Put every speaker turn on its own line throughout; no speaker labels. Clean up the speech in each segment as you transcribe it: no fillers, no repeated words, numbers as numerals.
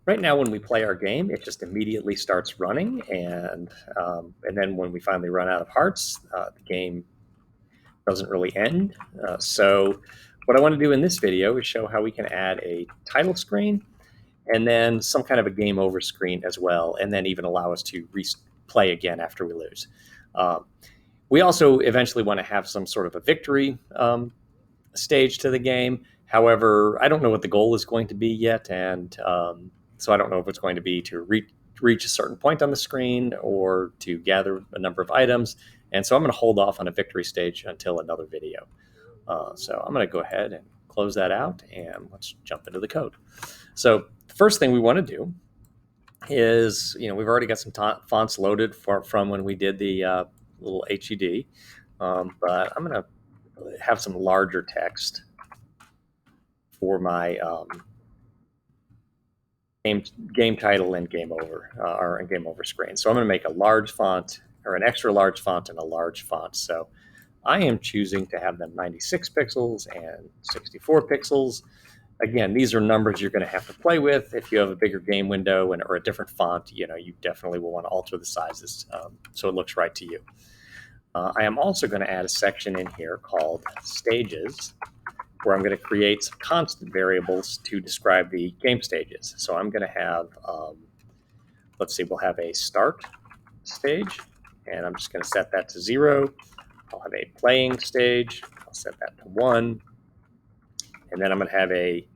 Right now, when we play our game, it just immediately starts running, and then when we finally run out of hearts, the game doesn't really end. So what I want to do in this video is show how we can add a title screen and then some kind of a game over screen as well, and then even allow us to play again after we lose. We also eventually want to have some sort of a victory stage to the game. However, I don't know what the goal is going to be yet, and so I don't know if it's going to be to reach a certain point on the screen or to gather a number of items. And so I'm going to hold off on a victory stage until another video. So I'm going to go ahead and close that out, and let's jump into the code. So the first thing we want to do is, we've already got some fonts loaded from when we did the little HUD, but I'm going to have some larger text for my game title and game over, or game over screen. So I'm going to make a large font, or an extra large font, and a large font. So I am choosing to have them 96 pixels and 64 pixels. Again, these are numbers you're going to have to play with. If you have a bigger game window or a different font, you definitely will want to alter the sizes so it looks right to you. I am also going to add a section in here called stages, where I'm going to create some constant variables to describe the game stages. So I'm going to have, let's see, we'll have a start stage, and I'm just going to set that to 0. I'll have a playing stage. I'll set that to 1. And then I'm going to have a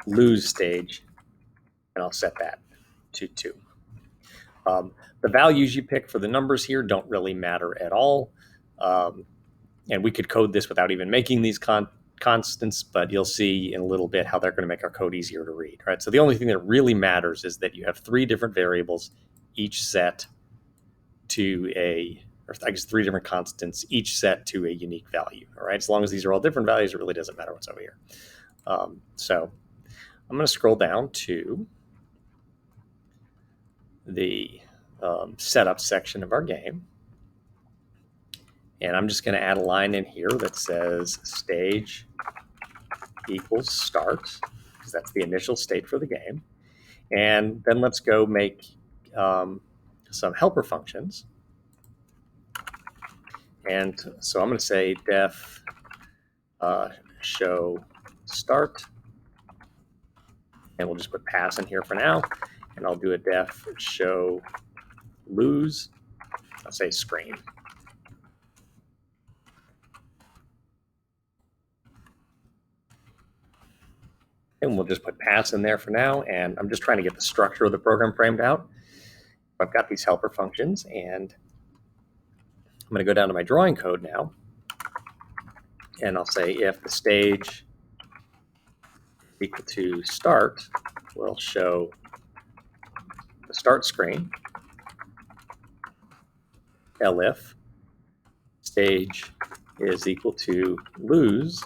lose stage, and I'll set that to 2. The values you pick for the numbers here don't really matter at all. And we could code this without even making these constants, but you'll see in a little bit how they're going to make our code easier to read. Right? So the only thing that really matters is that you have 3 different variables, each set to I guess 3 different constants, each set to a unique value. All right, as long as these are all different values, it really doesn't matter what's over here. So I'm going to scroll down to the setup section of our game. And I'm just going to add a line in here that says stage equals start, because that's the initial state for the game. And then let's go make some helper functions. And so I'm going to say def show start, and we'll just put pass in here for now. And I'll do a def show lose. I'll say screen. And we'll just put pass in there for now. And I'm just trying to get the structure of the program framed out. I've got these helper functions, and I'm going to go down to my drawing code now. And I'll say if the stage equal to start, we'll show the start screen. Elif stage is equal to lose,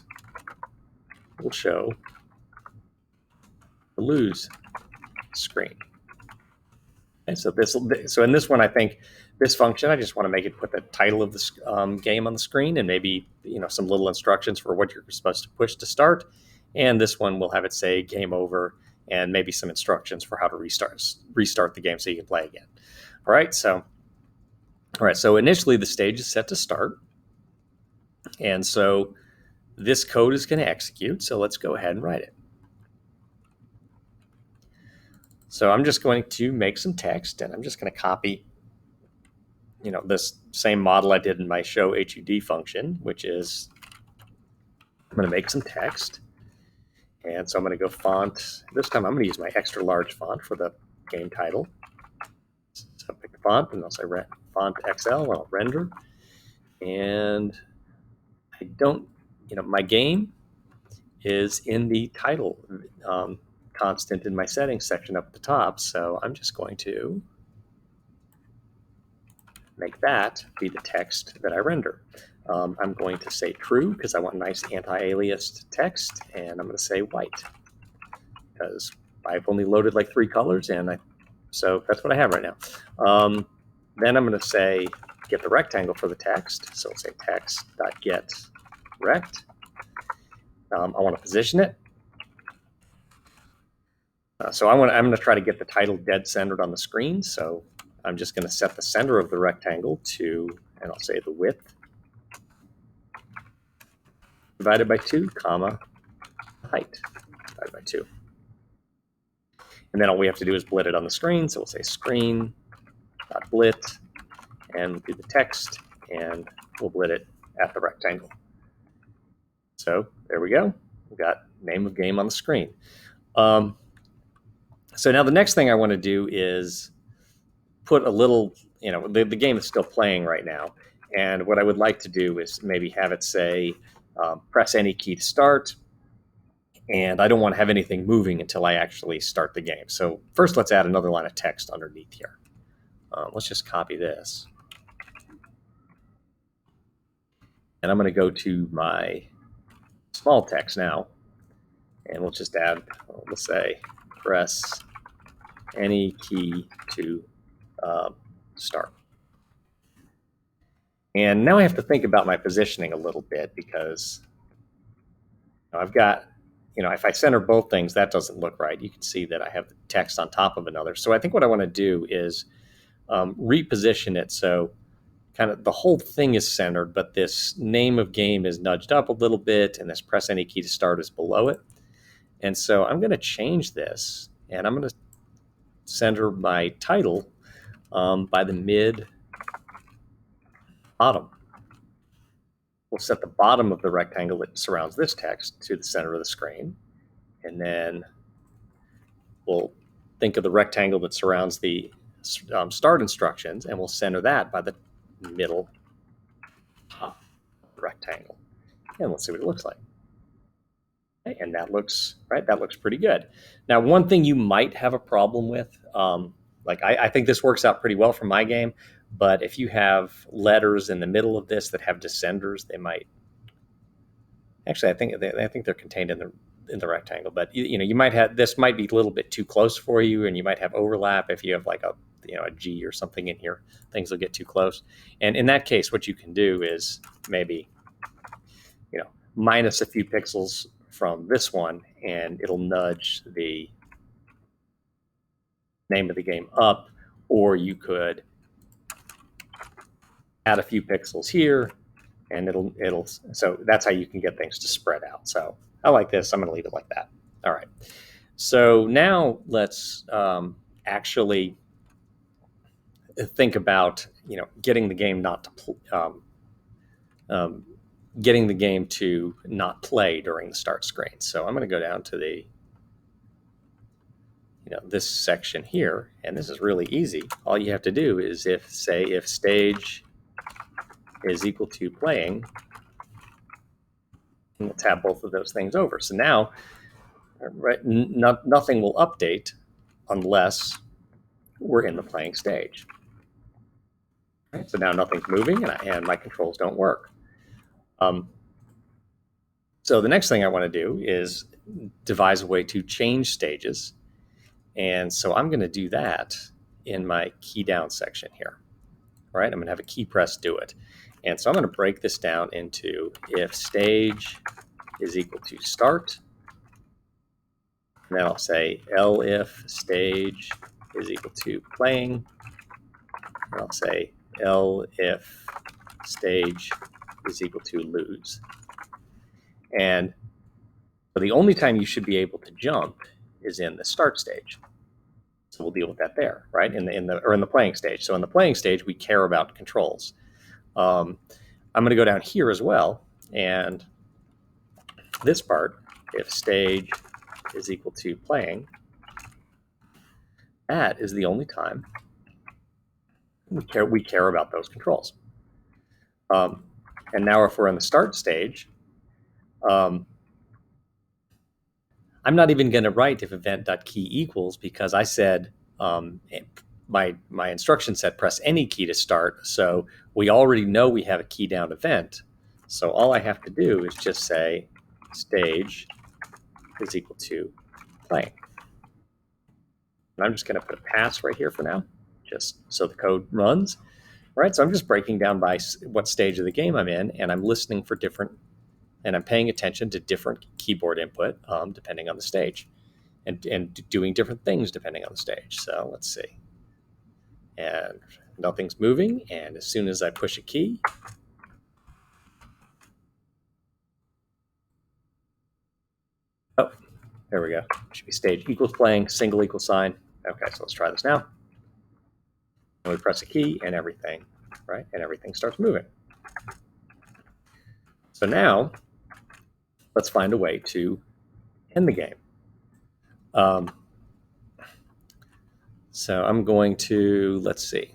we'll show the lose screen. And so in this one, I think this function, I just want to make it put the title of the game on the screen, and maybe some little instructions for what you're supposed to push to start. And this one will have it say game over, and maybe some instructions for how to restart the game so you can play again. All right, so initially the stage is set to start, and so this code is going to execute. So let's go ahead and write it. So I'm just going to make some text, and I'm just going to copy this same model I did in my show HUD function, which is I'm going to make some text. And so I'm going to go font. This time I'm going to use my extra large font for the game title. So I'll pick the font, and I'll say font XL, and I'll render. And I don't, my game is in the title constant in my settings section up at the top. So I'm just going to make that be the text that I render. I'm going to say true because I want nice anti-aliased text, and I'm going to say white because I've only loaded like 3 colors, and so that's what I have right now. Then I'm going to say get the rectangle for the text, so I'll say text.get rect. I want to position it, So I'm going to try to get the title dead centered on the screen. So I'm just going to set the center of the rectangle to, and I'll say the width divided by 2, comma, height divided by 2. And then all we have to do is blit it on the screen. So we'll say screen.blit and do the text, and we'll blit it at the rectangle. So there we go. We've got name of game on the screen. So now the next thing I want to do is put a little, the game is still playing right now. And what I would like to do is maybe have it say, press any key to start. And I don't want to have anything moving until I actually start the game. So first, let's add another line of text underneath here. Let's just copy this. And I'm going to go to my small text now. And we'll just add, let's say, press any key to start. And now I have to think about my positioning a little bit, because I've got, if I center both things, that doesn't look right. You can see that I have the text on top of another. So I think what I want to do is reposition it so kind of the whole thing is centered, but this name of game is nudged up a little bit, and this press any key to start is below it. And so I'm going to change this, and I'm going to center my title by the mid bottom. We'll set the bottom of the rectangle that surrounds this text to the center of the screen. And then we'll think of the rectangle that surrounds the start instructions, and we'll center that by the middle top of the rectangle. And let's see what it looks like. Okay, and that looks, right, that looks pretty good. Now, one thing you might have a problem with, I think this works out pretty well for my game, but if you have letters in the middle of this that have descenders, they might, actually, I think they're contained in the rectangle, but you might have, this might be a little bit too close for you, and you might have overlap if you have like a G or something in here. Things will get too close. And in that case, what you can do is maybe, minus a few pixels from this one, and it'll nudge the name of the game up, or you could add a few pixels here, and it'll so that's how you can get things to spread out. So I like this. I'm going to leave it like that. All right. So now let's actually think about getting the game getting the game to not play during the start screen. So I'm going to go down to the this section here, and this is really easy. All you have to do is if stage is equal to playing, and we'll tab both of those things over. So now, right, nothing will update unless we're in the playing stage. Right, so now nothing's moving, and my controls don't work. So the next thing I want to do is devise a way to change stages. And so I'm going to do that in my key down section here. All right, I'm going to have a key press do it. And so I'm going to break this down into if stage is equal to start. And then I'll say elif stage is equal to playing. And I'll say elif stage is equal to lose. And so the only time you should be able to jump is in the start stage. So we'll deal with that there, right? In the playing stage. So in the playing stage, we care about controls. I'm going to go down here as well, and this part, if stage is equal to playing, that is the only time we care about those controls. And now if we're in the start stage, I'm not even going to write if event.key equals, because I said my instruction said press any key to start. So we already know we have a key down event. So all I have to do is just say stage is equal to playing. And I'm just going to put a pass right here for now, just so the code runs. All right, so I'm just breaking down by what stage of the game I'm in, and I'm listening for different, and I'm paying attention to different keyboard input depending on the stage. and doing different things depending on the stage. So let's see. And nothing's moving. And as soon as I push a key, oh, there we go. Should be stage equals playing, single equal sign. Okay, so let's try this now. And we press a key and everything, right? And everything starts moving. So now let's find a way to end the game. So I'm going to, let's see.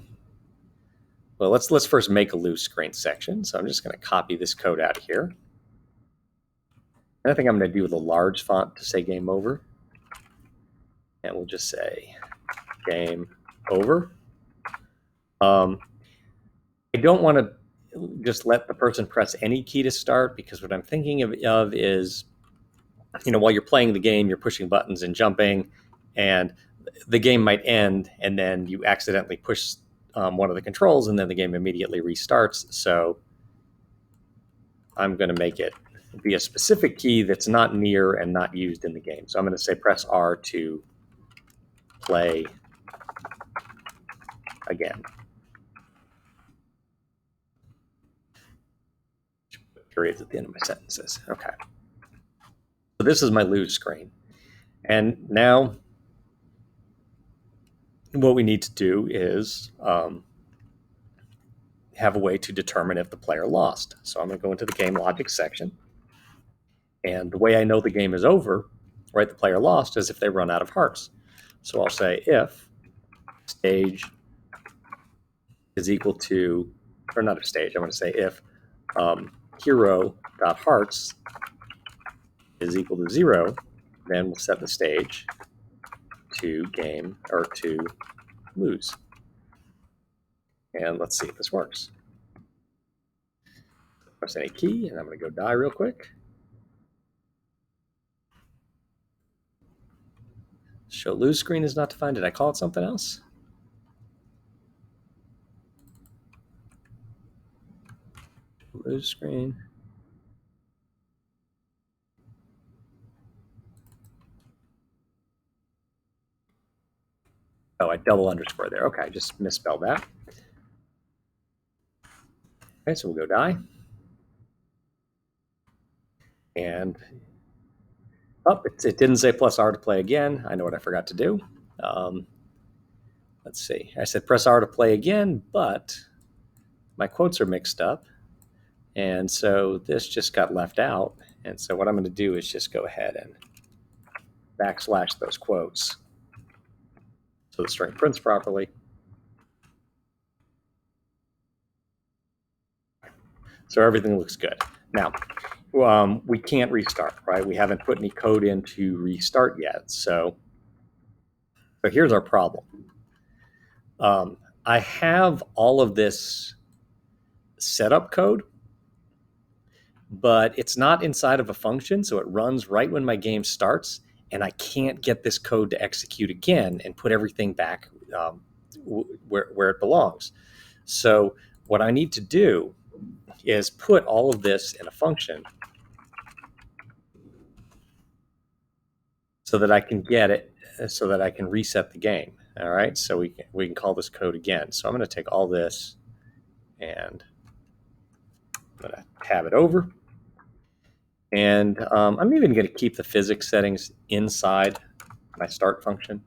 Well, let's first make a lose screen section. So I'm just going to copy this code out of here. And I think I'm going to do the large font to say game over. And we'll just say game over. I don't want to just let the person press any key to start, because what I'm thinking of is, while you're playing the game, you're pushing buttons and jumping, and the game might end, and then you accidentally push one of the controls, and then the game immediately restarts. So I'm going to make it be a specific key that's not near and not used in the game. So I'm going to say press R to play again. Periods at the end of my sentences. Okay. So this is my lose screen. And now what we need to do is have a way to determine if the player lost. So I'm going to go into the game logic section. And the way I know the game is over, right, the player lost, is if they run out of hearts. So I'll say if stage is equal to, or not a stage, I'm going to say if hero.hearts is equal to 0, then we'll set the stage to game, or to lose. And let's see if this works. Press any key, and I'm going to go die real quick. Show lose screen is not defined. Did I call it something else? Lose screen. Oh, I double underscore there. Okay, I just misspelled that. Okay, so we'll go die. And it didn't say plus R to play again. I know what I forgot to do. Let's see. I said press R to play again, but my quotes are mixed up. And so this just got left out. And so what I'm going to do is just go ahead and backslash those quotes so the string prints properly. So everything looks good. Now, we can't restart, right? We haven't put any code in to restart yet. So here's our problem. I have all of this setup code, but it's not inside of a function, so it runs right when my game starts, and I can't get this code to execute again and put everything back where it belongs. So what I need to do is put all of this in a function so that I can get it, so that I can reset the game. All right, so we can call this code again. So I'm going to take all this and I'm going to tab it over. And I'm even going to keep the physics settings inside my start function.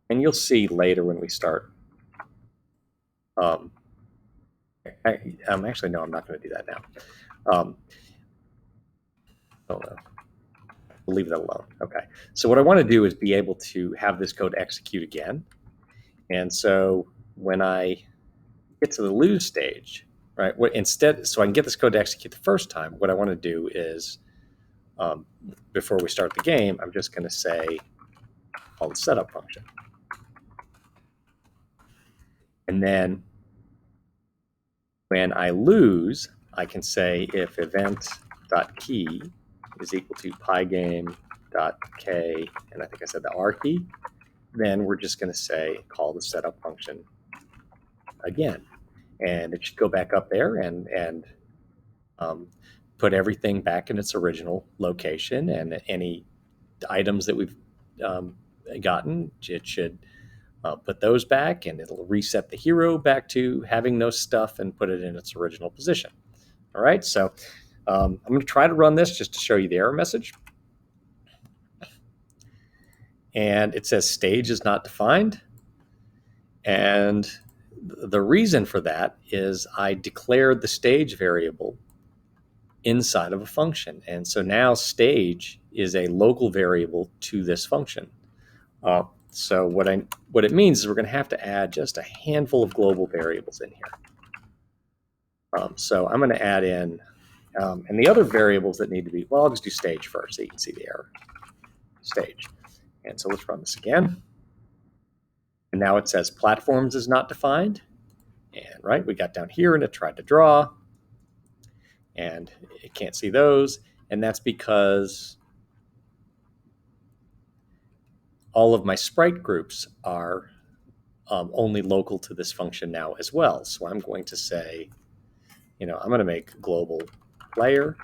And you'll see later when we start. Actually, no, I'm not going to do that now. Oh, no. We'll leave that alone. Okay. So what I want to do is be able to have this code execute again. And so when I get to the lose stage, right, so I can get this code to execute the first time, what I want to do is, before we start the game, I'm just going to say call the setup function. And then when I lose, I can say if event.key is equal to pygame.k, and I think I said the R key, then we're just going to say call the setup function again. And it should go back up there and put everything back in its original location, and any items that we've gotten, it should put those back, and it'll reset the hero back to having no stuff and put it in its original position. All right, so I'm going to try to run this just to show you the error message. And it says stage is not defined. And the reason for that is I declared the stage variable inside of a function. And so now stage is a local variable to this function. So what it means is we're going to have to add just a handful of global variables in here. So I'm going to add in, and the other variables that need to be, well, I'll just do stage first so you can see the error. Stage. And so let's run this again. And now it says platforms is not defined. And right, we got down here and it tried to draw. And it can't see those. And that's because all of my sprite groups are only local to this function now as well. So I'm going to say, I'm going to make global player,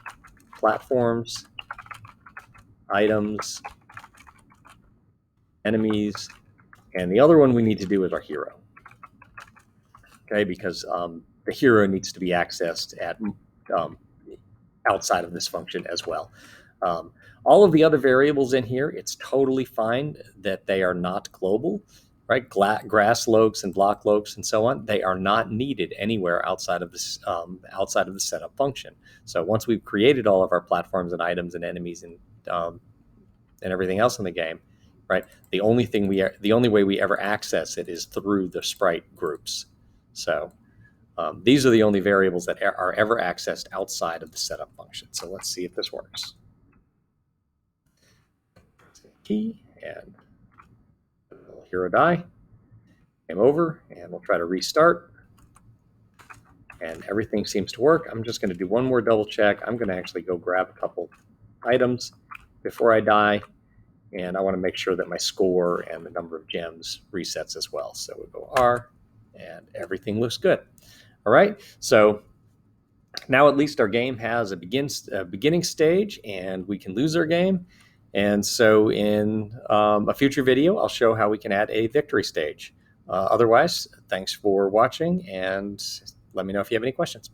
platforms, items, enemies, and the other one we need to do is our hero. Okay, because the hero needs to be accessed at outside of this function as well. All of the other variables in here, it's totally fine that they are not global, right? Grass lopes and block lopes and so on, they are not needed anywhere outside of this outside of the setup function. So once we've created all of our platforms and items and enemies and everything else in the game, right? The only way we ever access it is through the sprite groups. So these are the only variables that are ever accessed outside of the setup function. So let's see if this works. Key and hero die. Game over, and we'll try to restart. And everything seems to work. I'm just going to do one more double check. I'm going to actually go grab a couple items before I die. And I want to make sure that my score and the number of gems resets as well. So we'll go R, and everything looks good. All right, so now at least our game has a beginning stage, and we can lose our game. And so in a future video, I'll show how we can add a victory stage. Otherwise, thanks for watching, and let me know if you have any questions.